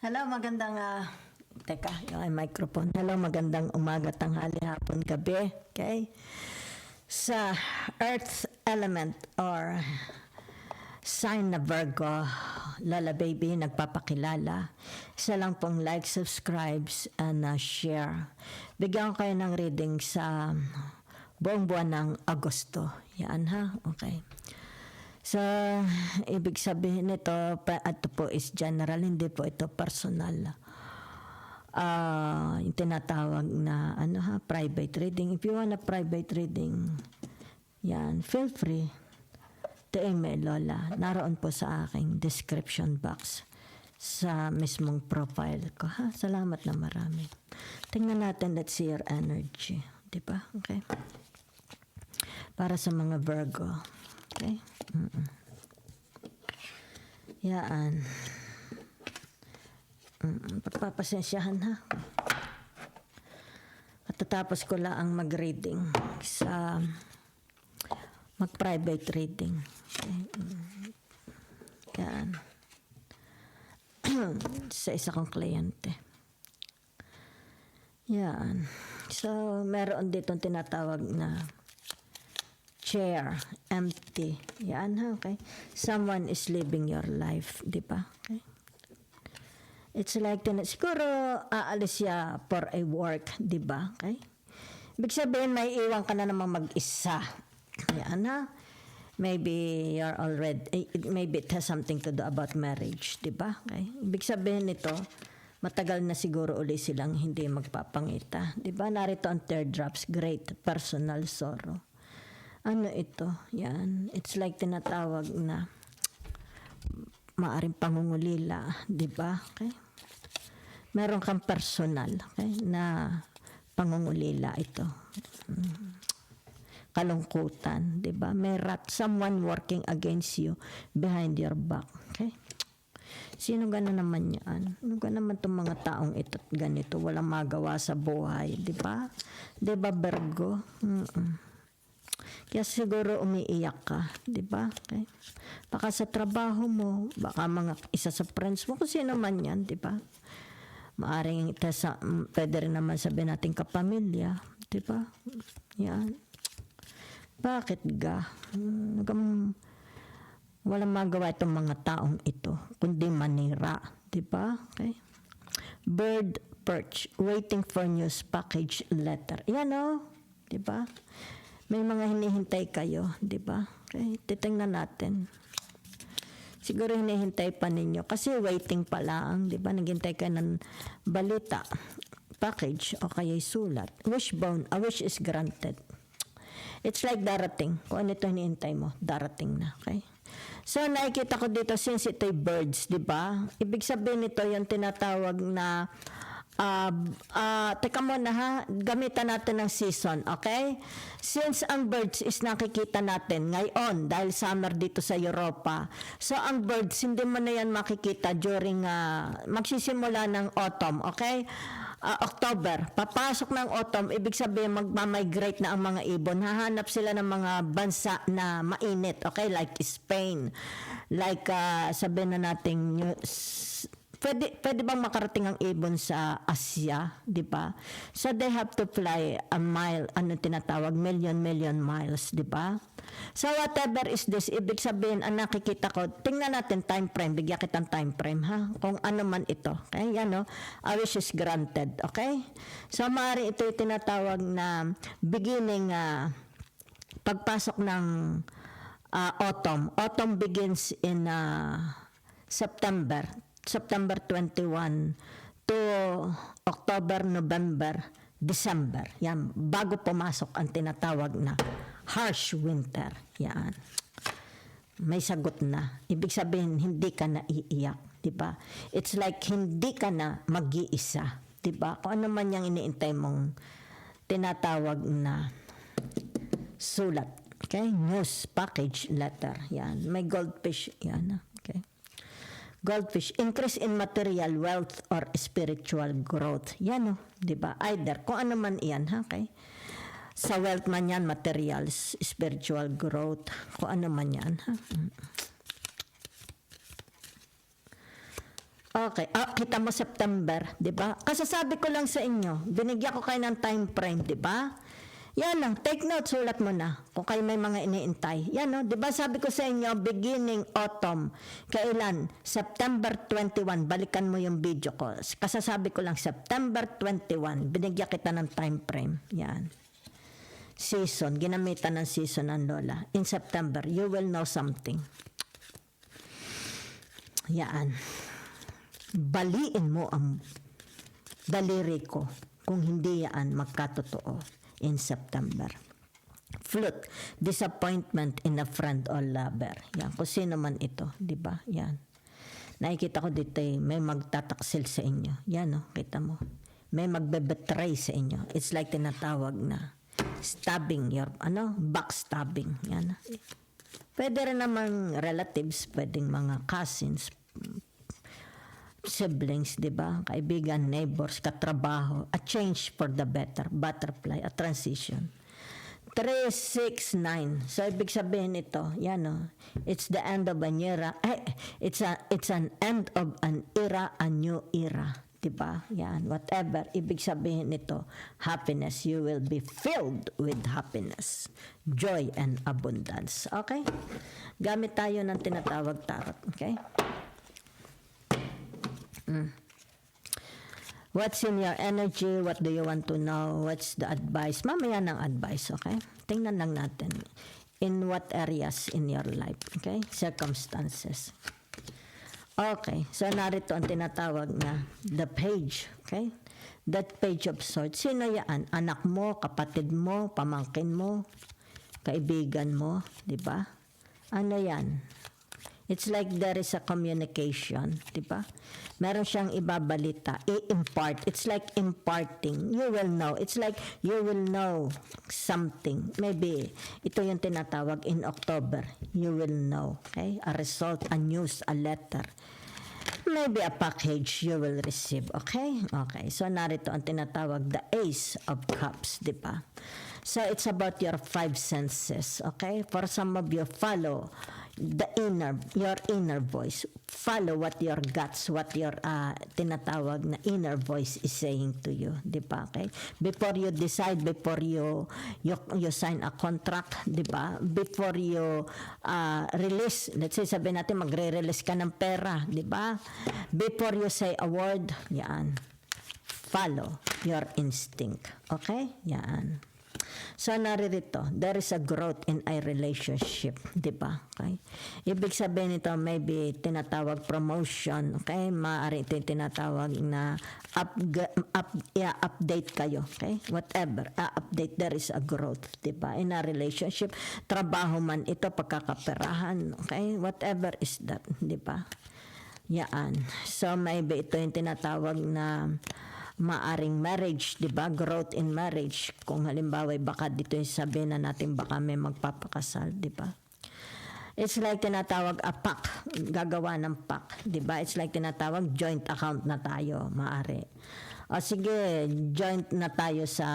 Hello, magandang, teka, yung microphone. Hello, magandang umaga, tanghali, hapon, gabi. Okay? Sa Earth element or sign na Virgo, Lola Baby, nagpapakilala. Isa lang pong like, subscribes, and share. Bigyan ko kayo ng reading sa buong buwan ng Agosto. Yan ha? Okay. So, ibig sabihin nito, ito po is general, hindi po ito personal. Yung tinatawag na private reading. If you want a private reading, yan, feel free to email Lola. Naroon po sa aking description box sa mismong profile ko. Ha? Salamat na marami. Tingnan natin, let's see your energy. Diba? Okay? Para sa mga Virgo. Okay? Yan. Pagpapasensyahan ha. Matatapos ko lang ang mag-reading sa mag-private reading. Okay. Yan. Sa isa kong kliyente. Yan. So, meron dito tinatawag na chair, empty. Yan ha, okay? Someone is living your life, di ba? Okay? It's like, siguro aalis siya for a work, di ba? Okay? Ibig sabihin, may iwan ka na namang mag-isa. Yan ha? Maybe you're already, maybe it has something to do about marriage, di ba? Okay? Ibig sabihin nito, matagal na siguro uli silang hindi magpapangita. Di ba? Narito ang teardrops, great personal sorrow. Ano ito? Yan. It's like tinatawag na maaring pangungulila, di ba? Okay? Meron kang personal, okay, na pangungulila ito. Kalungkutan, di ba? May someone working against you behind your back, okay? Sino gano'n naman yan? Ano gano'n naman itong mga taong ito ganito? Walang magawa sa buhay, di ba? Di ba, Virgo? Kaya siguro umiiyak ka, di ba? Okay. Baka sa trabaho mo, baka mga isa sa friends mo, kung sino man yan, di ba? Maaring pwede rin naman sabihin natin kapamilya, di ba? Yan. Bakit ga? Walang magawa itong mga taong ito, kundi manira, di ba? Okay. Bird perch, waiting for news package letter. Yan o, di ba? May mga hinihintay kayo, di ba? Okay, titingnan natin. Siguro hinihintay pa ninyo kasi waiting pa lang, di ba? Naghintay kayo ng balita, package o kaya sulat. Wishbone, a wish is granted. It's like darating. Kung ano ito hinihintay mo, darating na, okay? So, nakikita ko dito sensitive birds, di ba? Ibig sabihin nito yung tinatawag na teka muna ha, gamitan natin ng season, okay? Since ang birds is nakikita natin ngayon dahil summer dito sa Europa, so ang birds hindi mo na yan makikita during magsisimula ng autumn, okay? October, papasok ng autumn, ibig sabihin magmamigrate na ang mga ibon, hahanap sila ng mga bansa na mainit, okay? Like Spain, like sabihin na natin Pwede bang makarating ang ibon sa Asia, di ba? So they have to fly a mile, tinatawag, million miles, di ba? So whatever is this, ibig sabihin, ang nakikita ko, tingnan natin time frame, bigyan kitang time frame, ha? Kung ano man ito, okay? Yan, no? A wish is granted, okay? So maaari ito yung tinatawag na beginning, pagpasok ng autumn. Autumn begins in September 21 to October, November, December. Yan, bago pumasok ang tinatawag na harsh winter. Yan. May sagot na. Ibig sabihin, hindi ka na iiyak. Diba? It's like hindi ka na mag-iisa. Diba? Kung ano man yung iniintay mong tinatawag na sulat. Okay? News package letter. Yan. May goldfish. Yan. Okay? Goldfish, increase in material wealth or spiritual growth. Yan o, di ba? Either, kung ano man iyan, ha? Okay? Sa wealth man yan, materials, spiritual growth, kung ano man yan, ha? Okay. Kita mo September, di ba? Kasasabi ko lang sa inyo, binigyan ko kayo ng time frame, di ba? Yan lang, take note, sulat mo na kung kayo may mga iniintay. Yan no, di ba sabi ko sa inyo, beginning autumn. Kailan? September 21. Balikan mo yung video ko. Kasasabi ko lang, September 21. Binigyan kita ng time frame. Yan. Season, ginamitan ng season ng Lola. In September, you will know something. Yan. Baliin mo ang daliri ko kung hindi yan magkatotoo in September. Flute, disappointment in a friend or lover. Yan, kung sino man ito, di ba? Yan. Nakikita ko dito may magtataksil sa inyo. Yan, no? Kita mo. May magbe-betray sa inyo. It's like tinatawag na stabbing, backstabbing. Yan. Pwede rin namang relatives, pwedeng mga cousins, siblings, di ba? Kaibigan, neighbors, katrabaho, a change for the better, butterfly, a transition. 3, 6, 9. So, ibig sabihin ito, yan o, it's the end of an era, it's an end of an era, a new era. Diba? Yan, whatever. Ibig sabihin nito, happiness. You will be filled with happiness, joy, and abundance. Okay? Gamit tayo ng tinatawag tarot. Okay? What's in your energy? What do you want to know? What's the advice? Mamaya ng advice, okay? Tingnan lang natin. In what areas in your life, okay? Circumstances. Okay, so narito ang tinatawag na the page, okay? That page of swords. Sino yan? Anak mo, kapatid mo, pamangkin mo, kaibigan mo, di ba? Ano yan? It's like there is a communication, di ba? Meron siyang ibabalita, i-impart. It's like imparting. You will know. It's like you will know something. Maybe ito yung tinatawag in October. You will know, okay? A result, a news, a letter. Maybe a package you will receive, okay? Okay, so narito ang tinatawag the Ace of Cups, di ba? So it's about your 5 senses, okay? For some of you, follow your inner voice. Follow what your guts, what your tinatawag na inner voice is saying to you, di ba? Okay? Before you decide, before you sign a contract, di ba? Before you release, let's say sabihin natin magre-release ka ng pera, di ba? Before you say a word, yan. Follow your instinct. Okay? Yan. So, naririto, there is a growth in a relationship, di ba? Okay? Ibig sabihin nito, maybe tinatawag promotion, okay? Maaari ito tinatawag na update kayo, okay? Whatever, update, there is a growth, di ba? In a relationship, trabaho man ito, pagkakaperahan, okay? Whatever is that, di ba? Yan. So, maybe ito yung tinatawag na maaring marriage, di ba? Growth in marriage. Kung halimbawa, baka dito yung sabihin na natin baka may magpapakasal, di ba? It's like tinatawag a pack, gagawa ng pack, di ba? It's like tinatawag joint account na tayo, maaari. O sige, joint na tayo sa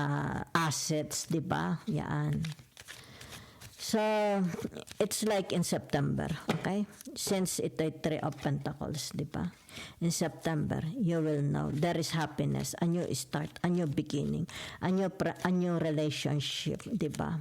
assets, di ba? Yan. So, it's like in September, okay? Since ito'y 3 of Pentacles, di ba? In September, you will know there is happiness, a new start, a new beginning, a new relationship, di ba?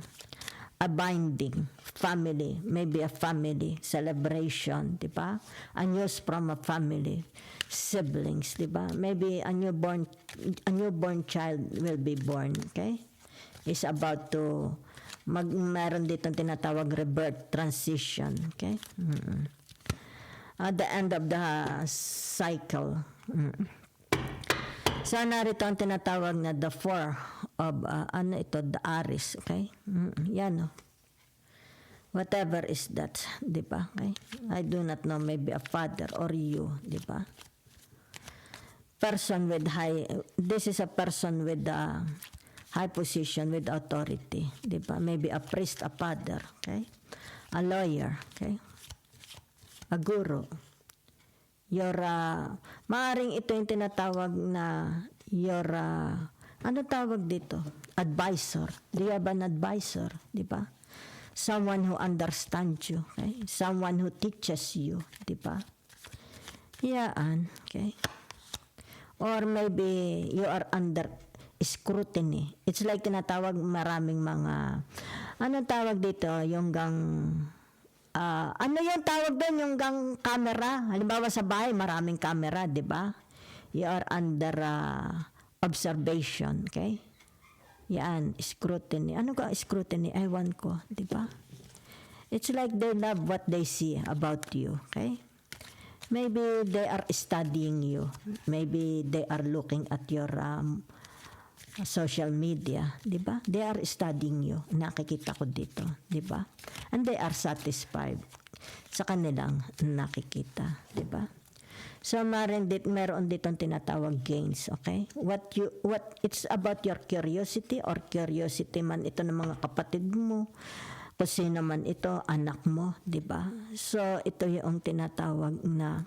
A binding, family, maybe a family celebration, di ba? A news from a family, siblings, di ba? Maybe a newborn child will be born, okay? Is about to meron dito tinatawag rebirth, transition, okay? At the end of the cycle. So, narito ang tinatawag na the 4 of, the Aries, okay? Yan, no? Whatever is that, di ba? Okay? I do not know, maybe a father or you, di ba? Person with this is a person with high position, with authority, di ba? Maybe a priest, a father, okay? A lawyer, okay? A guru. Maaring ito yung tinatawag na ano tawag dito? Advisor. Do you have an advisor? Di ba? Someone who understands you. Okay? Someone who teaches you. Di ba? Yan. Okay. Or maybe you are under scrutiny. It's like tinatawag maraming mga, anong tawag dito? Yung ano yung tawag doon? Yung camera. Halimbawa sa bahay, maraming camera, di ba? You are under observation, okay? Yan, scrutiny. Ano ka scrutiny? Ewan ko, di ba? It's like they love what they see about you, okay? Maybe they are studying you. Maybe they are looking at your social media, di ba? They are studying you. Nakikita ko dito, di ba? And they are satisfied sa kanilang nakikita, di ba? So meron ditong tinatawag gains, okay? What it's about your curiosity or curiosity man ito ng mga kapatid mo. Kung sino man ito, anak mo, di ba? So, ito yung tinatawag na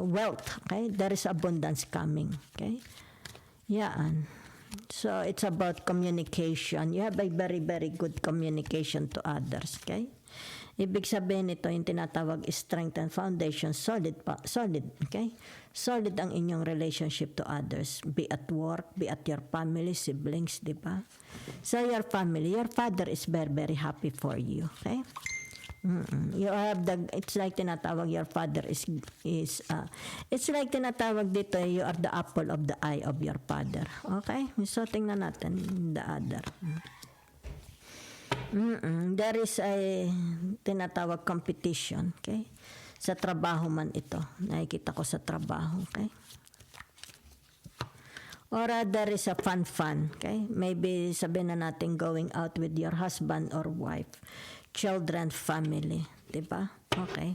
wealth, okay? There is abundance coming, okay? Yan. So, it's about communication. You have a very, very good communication to others, okay? Ibig sabihin ito yung tinatawag strength and foundation, solid, okay? Solid ang inyong relationship to others, be at work, be at your family, siblings, di ba? So your family, your father is very, very happy for you, okay? You have it's like tinatawag your father is it's like tinatawag dito, you are the apple of the eye of your father, okay? So tingnan natin the other. There is a tinatawag competition, okay? Sa trabaho man ito. Nakikita ko sa trabaho, okay? Or there is a fun, okay? Maybe sabihin na natin going out with your husband or wife, children, family, diba? Okay.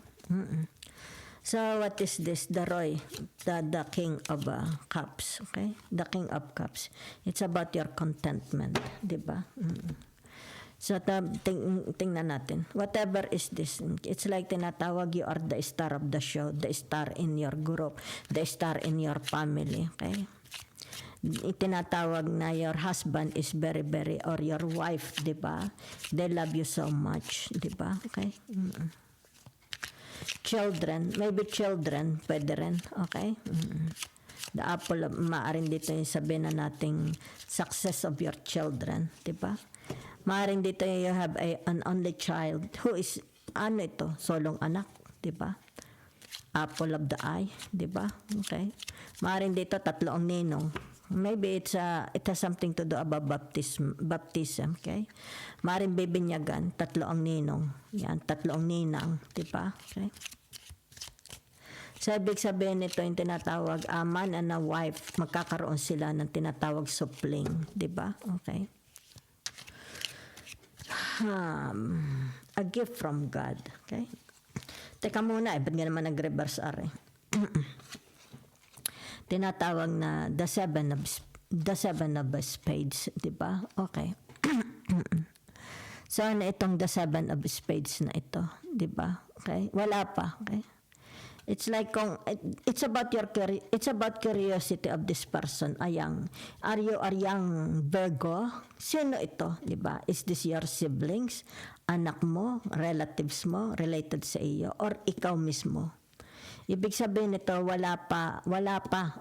So what is this? The Roy, the King of Cups, okay? The King of Cups. It's about your contentment, diba? So, tingnan natin. Whatever is this, it's like tinatawag you are the star of the show, the star in your group, the star in your family, okay? Tinatawag na your husband is very, very, or your wife, di ba? They love you so much, di ba? Okay? Children, maybe children, pwede rin, okay? The apple, maaring dito yung sabihin na nating success of your children, di ba? Maaring dito you have an only child who is, ano ito, solong anak, di ba? Apple of the eye, di ba? Okay. Maaring dito tatlo ang ninong. Maybe it has something to do about baptism, okay? Maaring bibinyagan, tatlo ang ninong. Yan, tatlo ang ninang, di ba? Okay. So, ibig sabihin nito yung tinatawag man and a wife, magkakaroon sila ng tinatawag supling, di ba? Okay. A gift from God. Okay? Teka muna, ba't nga naman nag-reverse are? Tinatawag na the seven of spades, di ba? Okay. So, ano itong the seven of spades na ito? Di ba? Okay? Wala pa. Okay? It's like it's about curiosity of this person. Are you Virgo? Sino ito, 'di ba? Is this your siblings, anak mo, relatives mo, related sa iyo, or ikaw mismo? Ibig sabihin nito, wala pa,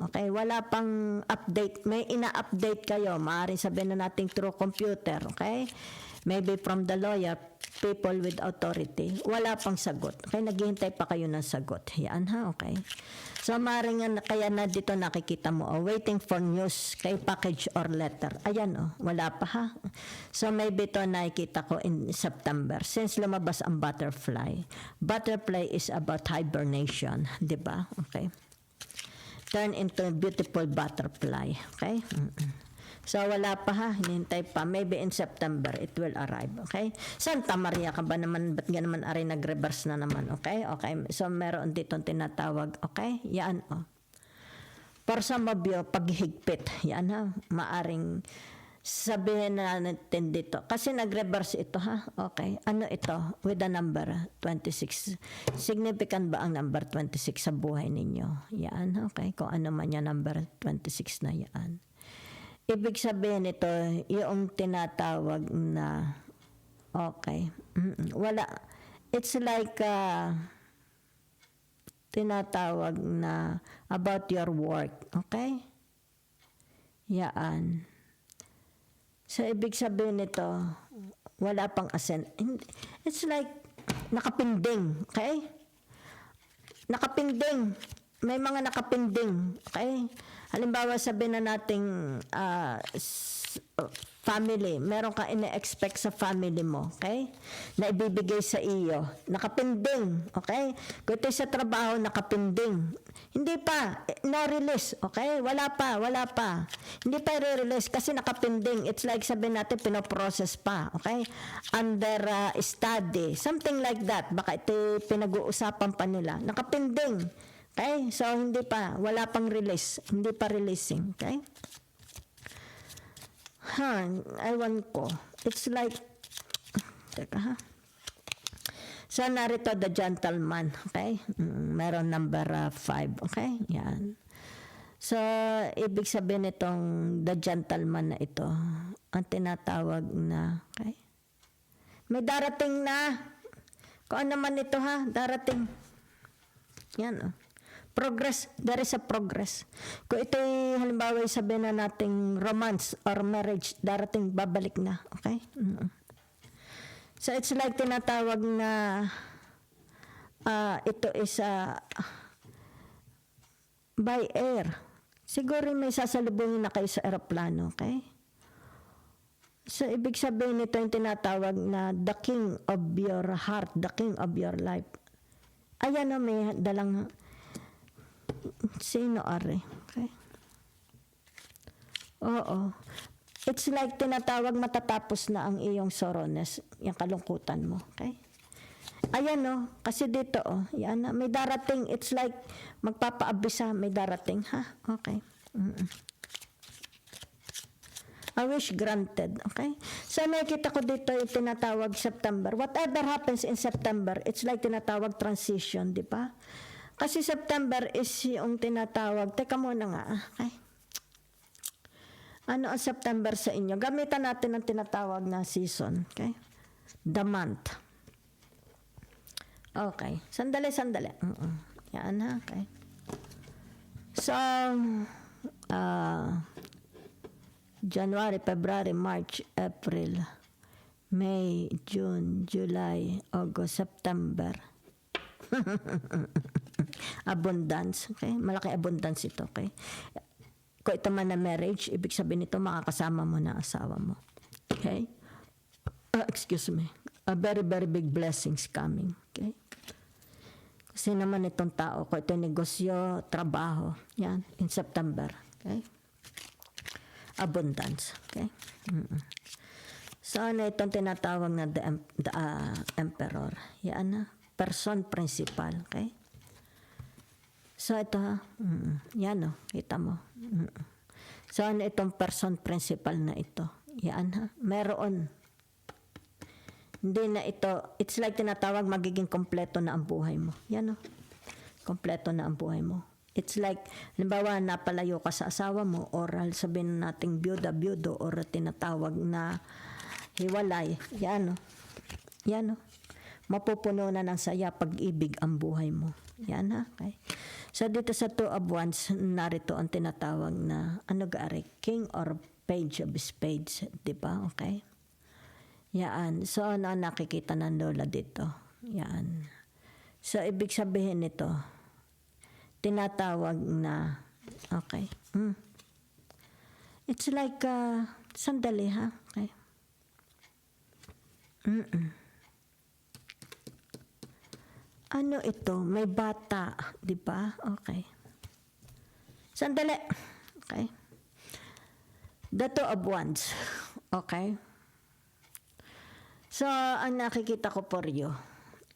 okay? Wala pang update. May ina-update kayo. Maaaring sabihin na natin through computer, okay? Maybe from the lawyer, people with authority. Wala pang sagot. Okay, naghihintay pa kayo ng sagot. Yan ha, okay? So, maaaring kaya na dito nakikita mo, waiting for news, kay package or letter. Ayan, wala pa ha. So, maybe ito nakikita ko in September. Since lumabas ang butterfly. Butterfly is about hibernation. Diba? Okay. Turn into a beautiful butterfly. Okay? So, wala pa ha. Hinihintay pa. Maybe in September, it will arrive. Okay? Santa Maria ka ba naman? Ba't nga naman ari nag-reverse na naman? Okay? Okay. So, meron dito tinatawag. Okay? Yan, For some of you, paghigpit. Yan ha. Maaring sabihin na natin dito. Kasi nag-reverse ito ha. Okay. Ano ito? With the number 26. Significant ba ang number 26 sa buhay ninyo? Yan. Okay. Kung ano man yung number 26 na yan. Ibig sabihin ito, yung tinatawag na, okay, wala. It's like, tinatawag na about your work. Okay? Yan. So, ibig sabihin nito, wala pang ascent. It's like nakapinding. Okay? Nakapinding. May mga nakapinding. Okay? Halimbawa, sabihin na nating family. Meron ka ine-expect sa family mo. Okay? Na ibibigay sa iyo. Nakapinding. Okay? Kung ito sa trabaho, nakapinding. Hindi pa. Na-release. Okay? Wala pa. Hindi pa i-release kasi nakapinding. It's like sabihin natin, pinoprocess pa. Okay? Under study. Something like that. Baka ito pinag-uusapan pa nila. Nakapinding. Okay? So, hindi pa. Wala pang release. Hindi pa releasing. Okay? Ewan ko. It's like, teka ha. So, narito the gentleman. Okay? Meron number 5. Okay? Yan. So, ibig sabihin itong the gentleman na ito, ang tinatawag na, okay? May darating na. Kung ano man ito ha, darating. Yan o. Progress, there is a progress. Kung ito'y halimbawa sabihin na nating romance or marriage, darating, babalik na. Okay? So it's like tinatawag na ito is by air. Siguro may sasalubungin na kayo sa aeroplano. Okay? So ibig sabihin nito yung tinatawag na the king of your heart, the king of your life. Ayan o, may dalang sino are? Okay. Oo. It's like tinatawag matatapos na ang iyong sorrowness, yung kalungkutan mo. Okay? Ayan o, kasi dito o, yan na, may darating. It's like magpapaabisa, may darating. Ha? Okay. I wish granted. Okay? So nakikita ko dito yung tinatawag September. Whatever happens in September, it's like tinatawag transition, di ba? Kasi September is yung tinatawag, teka muna nga, okay? Ano ang September sa inyo? Gamitan natin ang tinatawag na season, okay? The month. Okay. Sandali. Yan ha, okay. So, January, February, March, April, May, June, July, August, September. Abundance, okay? Malaki abundance ito, okay? Kung ito man na marriage, ibig sabihin nito makakasama mo na asawa mo. Okay? Excuse me. A very, very big blessings coming, okay? Kasi naman itong tao, kung ito negosyo, trabaho, yan, in September, okay? Abundance, okay? So, ano itong tinatawag na the emperor? Yan na. Person principal, okay? So, ito ha. Yan o, kita mo. So, ano itong person principal na ito? Yan ha. Meron. Hindi na ito, it's like tinatawag magiging kompleto na ang buhay mo. Yan o. Kompleto na ang buhay mo. It's like, halimbawa, napalayo ka sa asawa mo or sabihin nating byuda-byudo or tinatawag na hiwalay. Yan o. Yan o. Mapupuno na ng saya pag-ibig ang buhay mo. Yan ha. Okay. So dito sa Two of Wands, narito ang tinatawag na King or Page of Spades. Diba? Okay. Yan. So ano ang nakikita ng lola dito? Yan. So ibig sabihin nito, tinatawag na, okay. It's like, sandali ha. Okay. Ano ito? May bata, di ba? Okay. Sandali. Okay. The Two of Wands. Okay. So, ang nakikita ko for you,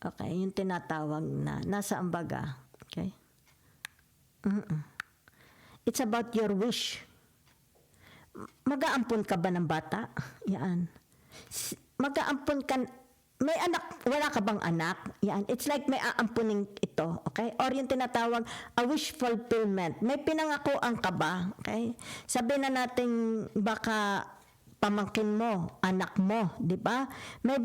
okay, yung tinatawag na, nasa ambaga. Okay. It's about your wish. Mag-aampon ka ba ng bata? Yan. Mag-aampon ka. May anak, wala ka bang anak? Yan. It's like may aampunin ito, okay? Or yung tinatawag, a wish fulfillment. May pinangakuan ka ba? Okay? Sabihin na natin baka pamangkin mo, anak mo, di ba? May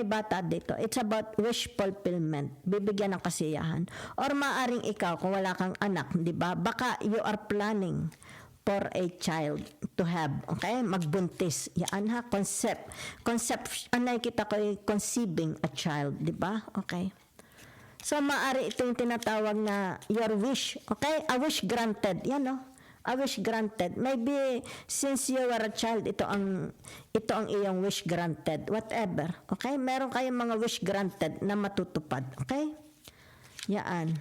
bata dito. It's about wish fulfillment. Bibigyan ng kasiyahan. Or maaring ikaw, kung wala kang anak, di ba? Baka you are planning for a child to have, okay? Magbuntis. Yan ha, concept, nakikita ko yung conceiving a child, di ba? Okay. So, maaari ito yung tinatawag na your wish, okay? A wish granted, yan no? A wish granted. Maybe since you were a child, ito ang iyong wish granted. Whatever. Okay? Meron kayong mga wish granted na matutupad. Okay? Yan.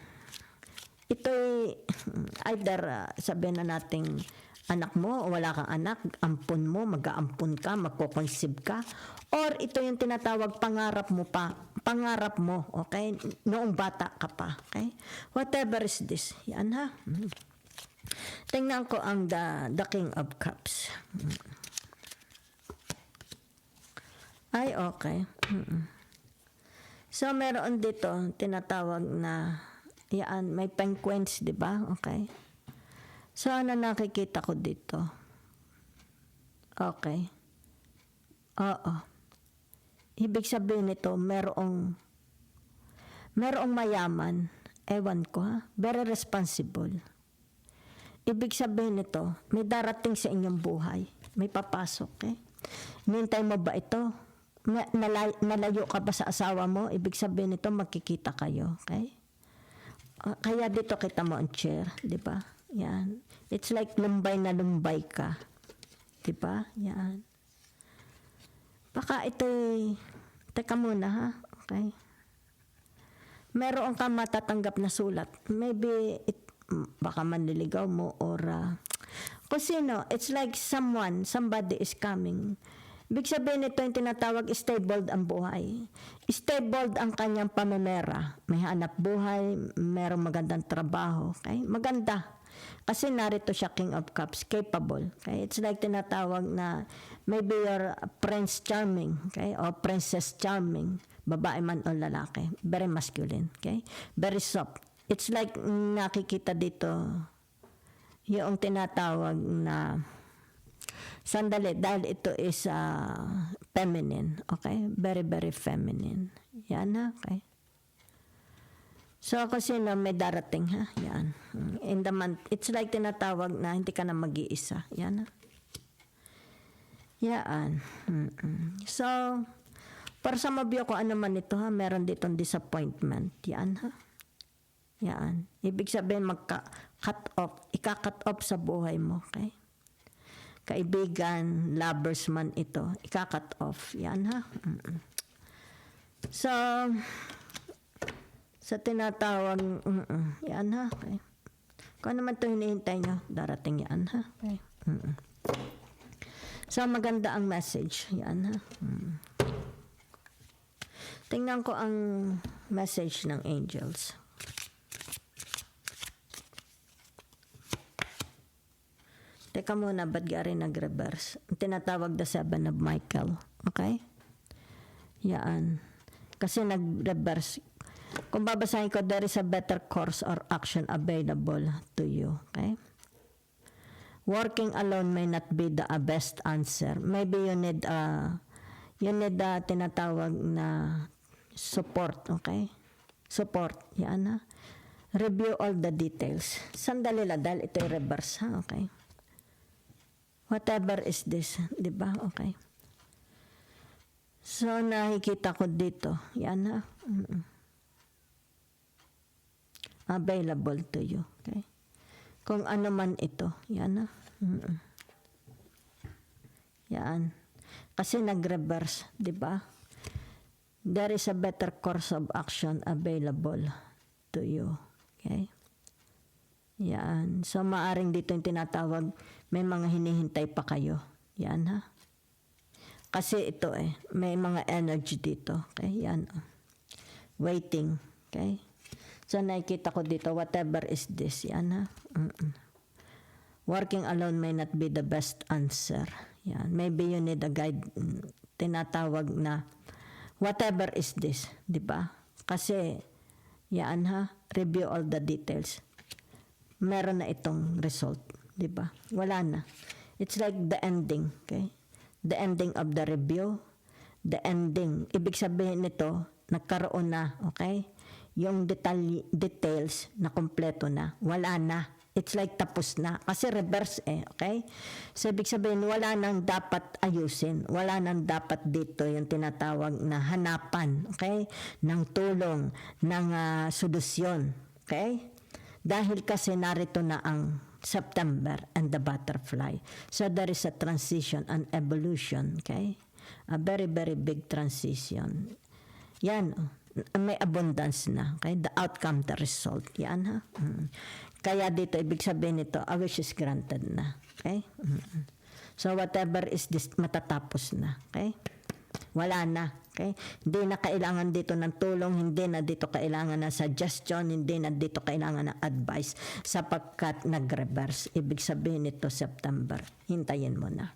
Ito'y either sabihin na nating anak mo o wala kang anak, ampun mo, mag-aampun ka, magko-conceive ka, or ito yung tinatawag pangarap mo pa. Pangarap mo, okay? Noong bata ka pa. Okay? Whatever is this. Yan ha. Tingnan ko ang the King of Cups. Ay, okay. So, meron dito, tinatawag na, yan, may penguins, di ba? Okay. So, ano nakikita ko dito? Okay. Oo. Ibig sabihin nito, merong mayaman. Ewan ko ha. Very responsible. Ibig sabihin nito, may darating sa inyong buhay. May papasok, eh. Nintay mo ba ito? Nalayo ka ba sa asawa mo? Ibig sabihin nito, magkikita kayo, okay? Kaya dito kita mo ang chair, di ba? Yan. It's like lumbay na lumbay ka. Di ba? Yan. Baka ito'y, teka muna ha, okay? Meron kang matatanggap na sulat. Maybe baka manliligaw mo or kung sino, it's like somebody is coming. Ibig sabihin nito yung tinatawag stable ang buhay. Stable ang kanyang pamemera. May hanap buhay, merong magandang trabaho. Okay? Maganda. Kasi narito siya King of Cups, capable. Okay? It's like tinatawag na maybe you're Prince Charming, okay? O Princess Charming. Babae man o lalaki. Very masculine. Okay? Very soft. It's like nakikita dito yung tinatawag na sandali dahil ito is feminine. Okay? Very, very feminine. Yan ha. Okay? So, kasi na may darating ha. Yan. In the month, it's like tinatawag na hindi ka na mag-iisa. Yan ha. Yan. So, para sa mabiyo ko ano man ito ha, meron ditong disappointment. Yan ha. Yan. Ibig sabihin ika-cut off sa buhay mo. Okay? Kaibigan, lovers man ito, ika-cut off. Yan ha. So, sa tinatawag, yan ha. Okay. Kung ano man ito hinihintay nyo, darating yan ha. Okay. So, maganda ang message. Yan ha. Tingnan ko ang message ng angels. Teka muna, ba't gari nag-reverse? Tinatawag the Seven of Michael. Okay? Yan. Kasi nag-reverse. Kung babasahin ko, there is a better course or action available to you. Okay? Working alone may not be the best answer. Maybe you need tinatawag na support. Okay? Support. Yan ha. Review all the details. Sandali lang dahil ito yung reverse ha. Okay? Whatever is this, di ba? Okay. So, nakikita ko dito. Yan ha. Available to you. Okay. Kung ano man ito. Yan ha. Yan. Kasi nag-reverse, di ba? There is a better course of action available to you. Okay. Yan. So, maaring dito yung tinatawag, may mga hinihintay pa kayo. Yan ha. Kasi ito may mga energy dito. Okay, yan. Waiting. Okay. So, nakikita ko dito, whatever is this. Yan ha. Working alone may not be the best answer. Yan. Maybe you need a guide. Tinatawag na, whatever is this. Diba? Kasi, yan ha. Review all the details. Meron na itong result. Diba? Wala na. It's like the ending. Okay? the ending of the review, the ending. Ibig sabihin nito, nagkaroon na, okay? Yung details na kompleto na, wala na. It's like tapos na. Kasi reverse okay? So, ibig sabihin, wala nang dapat ayusin. Wala nang dapat dito yung tinatawag na hanapan, okay? Ng tulong, ng solusyon, okay? Dahil kasi narito na ang September and the butterfly. So, there is a transition and evolution, okay? A very, very big transition. Yan, may abundance na. Okay? The outcome, the result. Yan, ha? Kaya dito, ibig sabihin nito, a wish is granted na. Okay? So, whatever is this, matatapos na. Okay? Wala na. Okay? Hindi na kailangan dito ng tulong, hindi na dito kailangan ng suggestion, hindi na dito kailangan ng advice sapagkat nag-reverse. Ibig sabihin nito, September. Hintayin mo na.